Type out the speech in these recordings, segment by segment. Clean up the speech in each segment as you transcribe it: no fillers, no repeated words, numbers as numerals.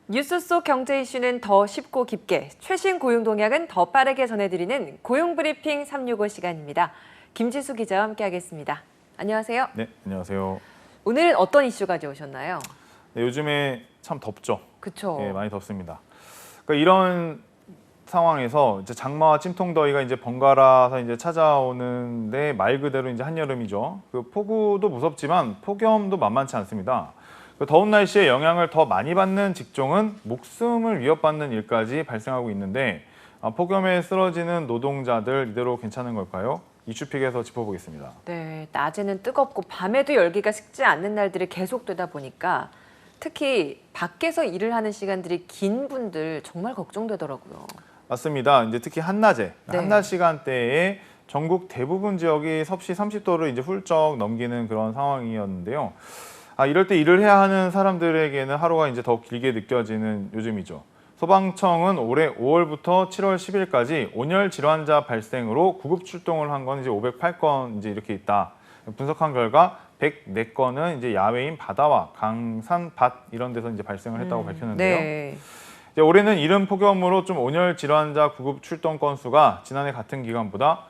뉴스 속 경제 이슈는 더 쉽고 깊게, 최신 고용 동향은 더 빠르게 전해드리는 고용브리핑 365 시간입니다. 김지수 기자와 함께하겠습니다. 안녕하세요. 네, 안녕하세요. 오늘은 어떤 이슈 가져오셨나요? 네, 요즘에 참 덥죠. 그쵸. 예, 많이 덥습니다. 그러니까 이런 상황에서 이제 장마와 찜통더위가 이제 번갈아서 이제 찾아오는데 말 그대로 이제 한여름이죠. 그 폭우도 무섭지만 폭염도 만만치 않습니다. 그 더운 날씨에 영향을 더 많이 받는 직종은 목숨을 위협받는 일까지 발생하고 있는데 폭염에 쓰러지는 노동자들 이대로 괜찮은 걸까요? 이슈픽에서 짚어보겠습니다. 네, 낮에는 뜨겁고 밤에도 열기가 식지 않는 날들이 계속되다 보니까 특히 밖에서 일을 하는 시간들이 긴 분들 정말 걱정되더라고요. 맞습니다. 이제 특히 한낮에, 네. 한낮 시간대에 전국 대부분 지역이 섭씨 30도를 이제 훌쩍 넘기는 그런 상황이었는데요. 이럴 때 일을 해야 하는 사람들에게는 하루가 이제 더 길게 느껴지는 요즘이죠. 소방청은 올해 5월부터 7월 10일까지 온열 질환자 발생으로 구급 출동을 한 건 이제 508건 이제 이렇게 있다. 분석한 결과 104건은 이제 야외인 바다와 강산, 밭 이런 데서 이제 발생을 했다고 밝혔는데요. 네. 이제 올해는 이른 폭염으로 좀 온열 질환자 구급 출동 건수가 지난해 같은 기간보다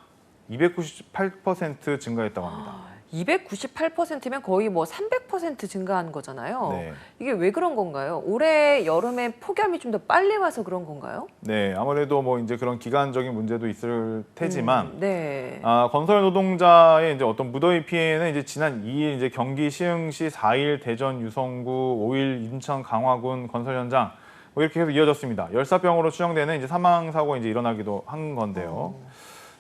298% 증가했다고 합니다. 298%면 거의 뭐 300% 증가한 거잖아요. 네. 이게 왜 그런 건가요? 올해 여름에 폭염이 좀 더 빨리 와서 그런 건가요? 네, 아무래도 뭐 이제 그런 기간적인 문제도 있을 테지만 네. 건설 노동자의 이제 어떤 무더위 피해는 이제 지난 2일 이제 경기 시흥시, 4일 대전 유성구, 5일 인천 강화군 건설 현장 뭐 이렇게 계속 이어졌습니다. 열사병으로 추정되는 이제 사망 사고가 이제 일어나기도 한 건데요.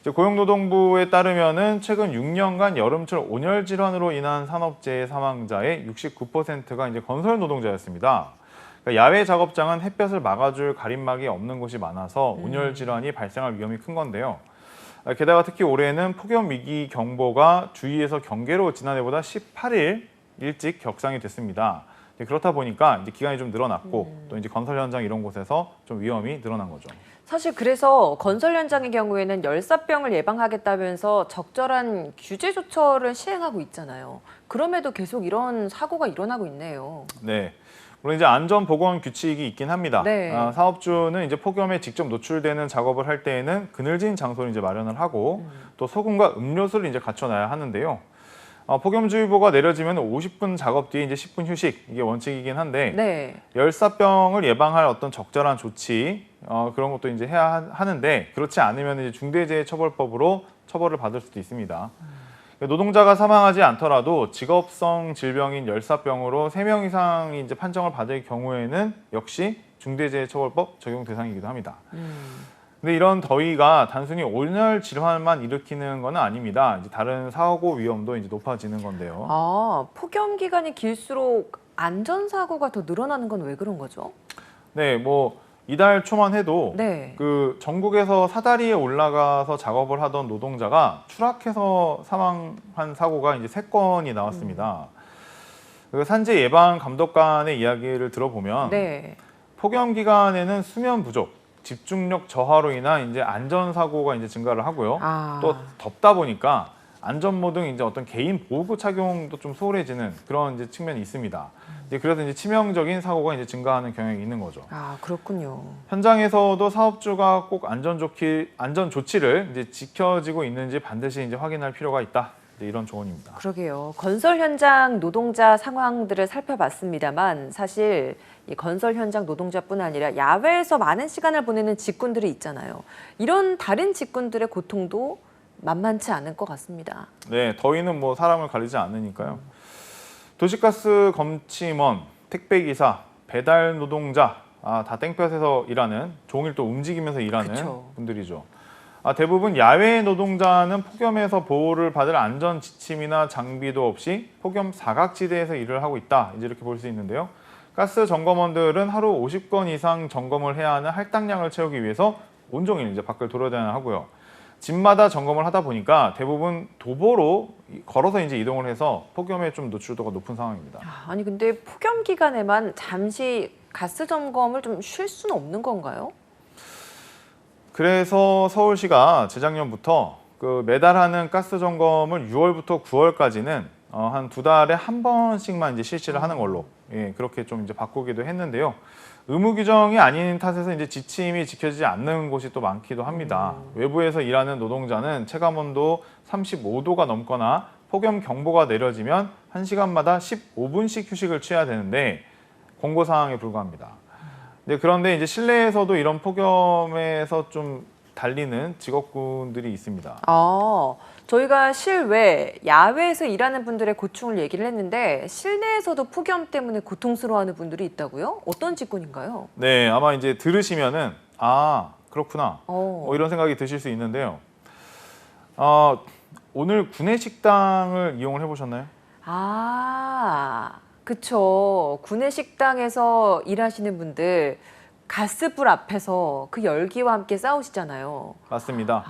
이제 고용노동부에 따르면은 최근 6년간 여름철 온열 질환으로 인한 산업재해 사망자의 69%가 이제 건설 노동자였습니다. 그러니까 야외 작업장은 햇볕을 막아줄 가림막이 없는 곳이 많아서 온열 질환이 발생할 위험이 큰 건데요. 게다가 특히 올해는 폭염 위기 경보가 주의에서 경계로 지난해보다 18일 일찍 격상이 됐습니다. 그렇다 보니까 이제 기간이 좀 늘어났고 또 이제 건설 현장 이런 곳에서 좀 위험이 늘어난 거죠. 사실 그래서 건설 현장의 경우에는 열사병을 예방하겠다면서 적절한 규제 조처를 시행하고 있잖아요. 그럼에도 계속 이런 사고가 일어나고 있네요. 네. 물론 이제 안전보건 규칙이 있긴 합니다. 네. 사업주는 이제 폭염에 직접 노출되는 작업을 할 때에는 그늘진 장소를 이제 마련을 하고 또 소금과 음료수를 이제 갖춰놔야 하는데요. 폭염주의보가 내려지면 50분 작업 뒤에 이제 10분 휴식 이게 원칙이긴 한데 네. 열사병을 예방할 어떤 적절한 조치 그런 것도 이제 해야 하는데 그렇지 않으면 이제 중대재해처벌법으로 처벌을 받을 수도 있습니다. 노동자가 사망하지 않더라도 직업성 질병인 열사병으로 3명 이상이 이제 판정을 받을 경우에는 역시 중대재해처벌법 적용 대상이기도 합니다. 근데 이런 더위가 단순히 온열 질환만 일으키는 건 아닙니다. 이제 다른 사고 위험도 이제 높아지는 건데요. 폭염 기간이 길수록 안전사고가 더 늘어나는 건 왜 그런 거죠? 네, 뭐 이달 초만 해도 네. 그 전국에서 사다리에 올라가서 작업을 하던 노동자가 추락해서 사망한 사고가 이제 3건이 나왔습니다. 그 산재 예방 감독관의 이야기를 들어보면 네. 폭염 기간에는 수면 부족, 집중력 저하로 인한 이제 안전사고가 이제 증가를 하고요. 또 덥다 보니까 안전모 등 이제 어떤 개인 보호구 착용도 좀 소홀해지는 그런 이제 측면이 있습니다. 이제 그래서 이제 치명적인 사고가 이제 증가하는 경향이 있는 거죠. 그렇군요. 현장에서도 사업주가 꼭 안전 조치를 이제 지켜지고 있는지 반드시 이제 확인할 필요가 있다. 이제 이런 조언입니다. 그러게요. 건설 현장 노동자 상황들을 살펴봤습니다만 사실 이 건설 현장 노동자뿐 아니라 야외에서 많은 시간을 보내는 직군들이 있잖아요. 이런 다른 직군들의 고통도 만만치 않을 것 같습니다. 네, 더위는 뭐 사람을 가리지 않으니까요. 도시가스 검침원, 택배기사, 배달 노동자 다 땡볕에서 일하는 종일 또 움직이면서 일하는 그쵸. 분들이죠. 대부분 야외 노동자는 폭염에서 보호를 받을 안전 지침이나 장비도 없이 폭염 사각지대에서 일을 하고 있다. 이제 이렇게 볼 수 있는데요. 가스 점검원들은 하루 50건 이상 점검을 해야 하는 할당량을 채우기 위해서 온종일 이제 밖을 돌아다녀야 하고요. 집마다 점검을 하다 보니까 대부분 도보로 걸어서 이제 이동을 해서 폭염에 좀 노출도가 높은 상황입니다. 아니 근데 폭염 기간에만 잠시 가스 점검을 좀 쉴 수는 없는 건가요? 그래서 서울시가 재작년부터 그 매달 하는 가스 점검을 6월부터 9월까지는 한 2달에 한 번씩만 이제 실시를 하는 걸로 그렇게 좀 이제 바꾸기도 했는데요. 의무 규정이 아닌 탓에서 이제 지침이 지켜지지 않는 곳이 또 많기도 합니다. 외부에서 일하는 노동자는 체감 온도 35도가 넘거나 폭염 경보가 내려지면 1시간마다 15분씩 휴식을 취해야 되는데 공고 사항에 불과합니다. 그런데 이제 실내에서도 이런 폭염에서 좀 달리는 직업군들이 있습니다. 저희가 실외, 야외에서 일하는 분들의 고충을 얘기를 했는데 실내에서도 폭염 때문에 고통스러워하는 분들이 있다고요? 어떤 직군인가요? 네, 아마 이제 들으시면은 그렇구나 뭐 이런 생각이 드실 수 있는데요. 오늘 구내식당을 이용을 해보셨나요? 그쵸. 구내식당에서 일하시는 분들 가스불 앞에서 그 열기와 함께 싸우시잖아요. 맞습니다.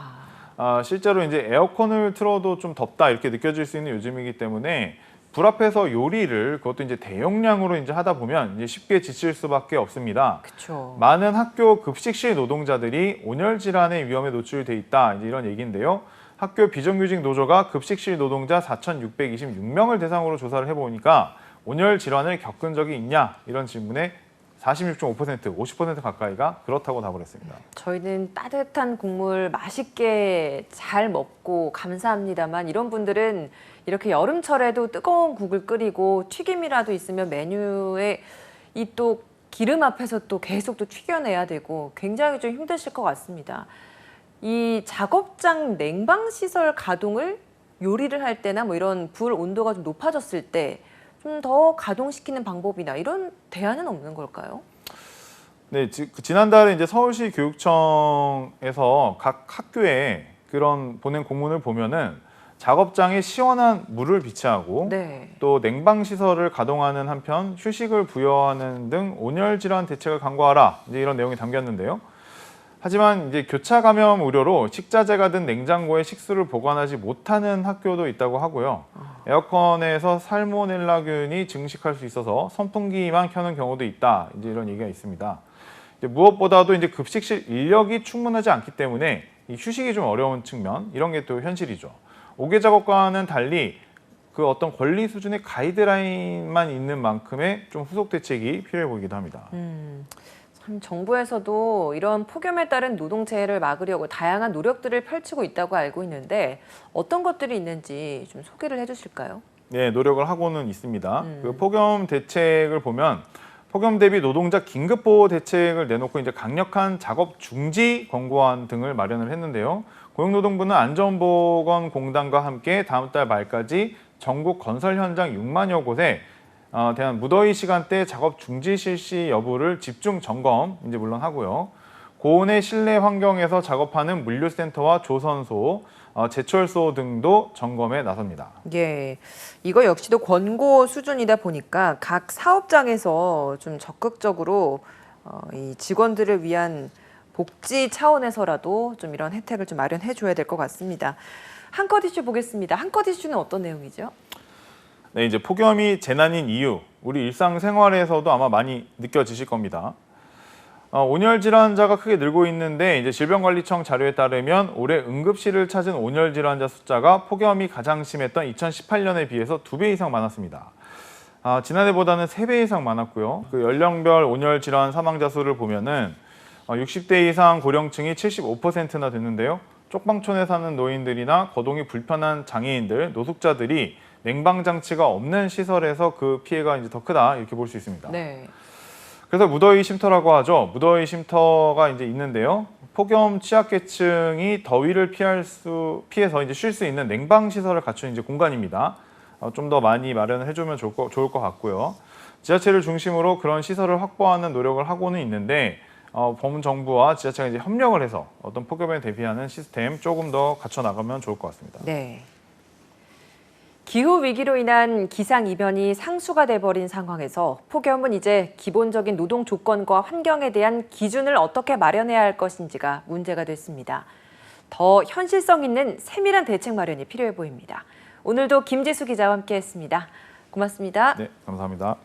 실제로 이제 에어컨을 틀어도 좀 덥다 이렇게 느껴질 수 있는 요즘이기 때문에 불 앞에서 요리를 그것도 이제 대용량으로 이제 하다 보면 이제 쉽게 지칠 수밖에 없습니다. 그쵸. 많은 학교 급식실 노동자들이 온열 질환의 위험에 노출돼 있다 이제 이런 얘기인데요. 학교 비정규직 노조가 급식실 노동자 4,626명을 대상으로 조사를 해보니까 온열 질환을 겪은 적이 있냐 이런 질문에 46.5%, 50% 가까이가 그렇다고 답을 했습니다. 저희는 따뜻한 국물 맛있게 잘 먹고 감사합니다만 이런 분들은 이렇게 여름철에도 뜨거운 국을 끓이고 튀김이라도 있으면 메뉴에 이 또 기름 앞에서 또 계속 또 튀겨내야 되고 굉장히 좀 힘드실 것 같습니다. 이 작업장 냉방 시설 가동을 요리를 할 때나 뭐 이런 불 온도가 좀 높아졌을 때 좀 더 가동시키는 방법이나 이런 대안은 없는 걸까요? 네, 지난달에 이제 서울시 교육청에서 각 학교에 그런 보낸 공문을 보면은 작업장에 시원한 물을 비치하고 또 냉방 시설을 가동하는 한편 휴식을 부여하는 등 온열 질환 대책을 강구하라 이제 이런 내용이 담겼는데요. 하지만 이제 교차 감염 우려로 식자재가 든 냉장고에 식수를 보관하지 못하는 학교도 있다고 하고요. 에어컨에서 살모넬라균이 증식할 수 있어서 선풍기만 켜는 경우도 있다. 이제 이런 얘기가 있습니다. 무엇보다도 이제 급식실 인력이 충분하지 않기 때문에 이 휴식이 좀 어려운 측면 이런 게 또 현실이죠. 5개 작업과는 달리 그 어떤 권리 수준의 가이드라인만 있는 만큼의 좀 후속 대책이 필요해 보이기도 합니다. 참 정부에서도 이런 폭염에 따른 노동재해를 막으려고 다양한 노력들을 펼치고 있다고 알고 있는데 어떤 것들이 있는지 좀 소개를 해주실까요? 네, 노력을 하고는 있습니다. 그 폭염 대책을 보면 폭염 대비 노동자 긴급보호 대책을 내놓고 이제 강력한 작업 중지 권고안 등을 마련을 했는데요. 고용노동부는 안전보건공단과 함께 다음 달 말까지 전국 건설 현장 6만여 곳에 대한 무더위 시간대 작업 중지 실시 여부를 집중 점검 이제 물론 하고요. 고온의 실내 환경에서 작업하는 물류센터와 조선소, 제철소 등도 점검에 나섭니다. 예, 이거 역시도 권고 수준이다 보니까 각 사업장에서 좀 적극적으로 이 직원들을 위한 복지 차원에서라도 좀 이런 혜택을 좀 마련해 줘야 될 것 같습니다. 한컷 이슈 보겠습니다. 한컷 이슈는 어떤 내용이죠? 네, 이제 폭염이 재난인 이유, 우리 일상생활에서도 아마 많이 느껴지실 겁니다. 온열 질환자가 크게 늘고 있는데 이제 질병관리청 자료에 따르면 올해 응급실을 찾은 온열 질환자 숫자가 폭염이 가장 심했던 2018년에 비해서 2배 이상 많았습니다. 지난해보다는 3배 이상 많았고요. 그 연령별 온열 질환 사망자 수를 보면은 60대 이상 고령층이 75%나 됐는데요. 쪽방촌에 사는 노인들이나 거동이 불편한 장애인들, 노숙자들이 냉방 장치가 없는 시설에서 그 피해가 이제 더 크다 이렇게 볼 수 있습니다. 네. 그래서 무더위 쉼터라고 하죠. 무더위 쉼터가 이제 있는데요. 폭염 취약계층이 더위를 피해서 이제 쉴 수 있는 냉방 시설을 갖춘 이제 공간입니다. 좀 더 많이 마련을 해주면 좋을 것 같고요. 지자체를 중심으로 그런 시설을 확보하는 노력을 하고는 있는데 범정부와 지자체가 이제 협력을 해서 어떤 폭염에 대비하는 시스템 조금 더 갖춰 나가면 좋을 것 같습니다. 네. 기후 위기로 인한 기상 이변이 상수가 돼버린 상황에서 폭염은 이제 기본적인 노동 조건과 환경에 대한 기준을 어떻게 마련해야 할 것인지가 문제가 됐습니다. 더 현실성 있는 세밀한 대책 마련이 필요해 보입니다. 오늘도 김지수 기자와 함께했습니다. 고맙습니다. 네, 감사합니다.